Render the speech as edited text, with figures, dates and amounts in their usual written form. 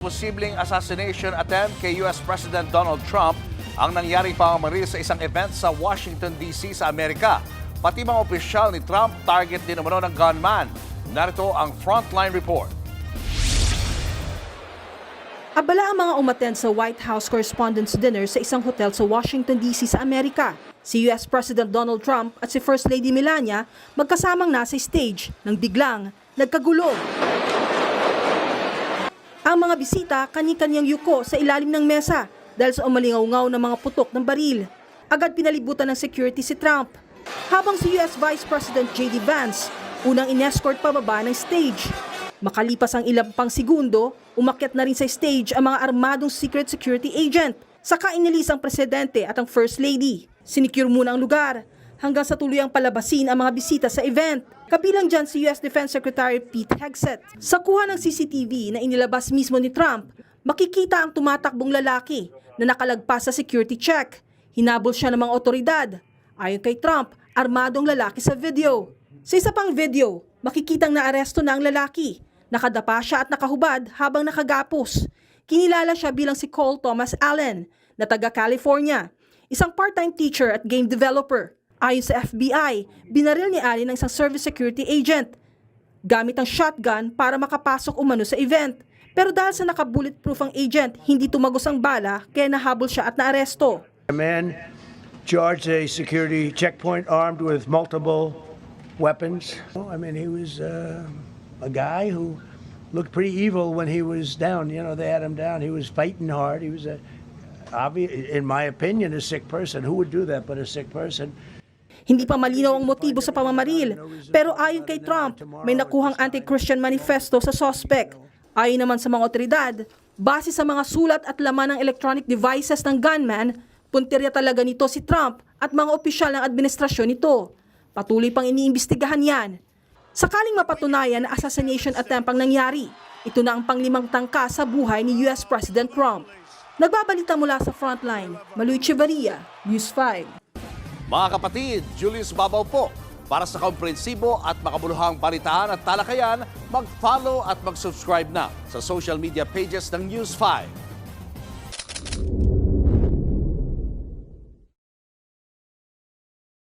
Posibleng assassination attempt kay US President Donald Trump ang nangyaring pamamaril sa isang event sa Washington, D.C. sa Amerika. Pati mga opisyal ni Trump target din umano ng gunman. Narito ang Frontline Report. Abala ang mga umattend sa White House Correspondents' Dinner sa isang hotel sa Washington, D.C. sa Amerika. Si US President Donald Trump at si First Lady Melania magkasamang nasa stage nang biglang nagkagulo. Ang mga bisita kani-kanyang yuko sa ilalim ng mesa dahil sa umalingaw-ngaw ng mga putok ng baril. Agad pinalibutan ng security si Trump. Habang si US Vice President J.D. Vance unang inescort pababa ng stage. Makalipas ang ilang pang segundo, umakyat na rin sa stage ang mga armadong secret security agent. Saka inilis ang presidente at ang First Lady. Sinicure muna ang lugar hanggang sa tuluyang palabasin ang mga bisita sa event. Kabilang dyan si US Defense Secretary Pete Hegseth. Sa kuha ng CCTV na inilabas mismo ni Trump, makikita ang tumatakbong lalaki na nakalagpas sa security check. Hinabol siya ng mga otoridad. Ayon kay Trump, armadong lalaki sa video. Sa isa pang video, makikitang naaresto na ang lalaki. Nakadapa siya at nakahubad habang nakagapos. Kinilala siya bilang si Cole Thomas Allen na taga California, isang part-time teacher at game developer. Ayon sa FBI, binaril ni Allen ng isang service security agent gamit ang shotgun para makapasok umano sa event. Pero dahil sa naka-bulletproof ang agent, hindi tumagos ang bala kaya nahabol siya at naaresto. A man charged a security checkpoint armed with multiple weapons. I mean, he was a guy who looked pretty evil when he was down. You know, they had him down. He was fighting hard. He was, in my opinion, a sick person. Who would do that but a sick person? Hindi pa malinaw ang motibo sa pamamaril, pero ayon kay Trump, may nakuhang anti-Christian manifesto sa suspect. Ayon naman sa mga otoridad, base sa mga sulat at laman ng electronic devices ng gunman, puntirya talaga nito si Trump at mga opisyal ng administrasyon nito. Patuloy pang iniimbestigahan yan. Sakaling mapatunayan na assassination attempt ang nangyari, ito na ang panglimang tangka sa buhay ni US President Trump. Nagbabalita mula sa Frontline, Maluy Echevarria, News 5. Mga kapatid, Julius Babaw po. Para sa komprehensibo at makabuluhang balitaan at talakayan, mag-follow at mag-subscribe na sa social media pages ng News 5.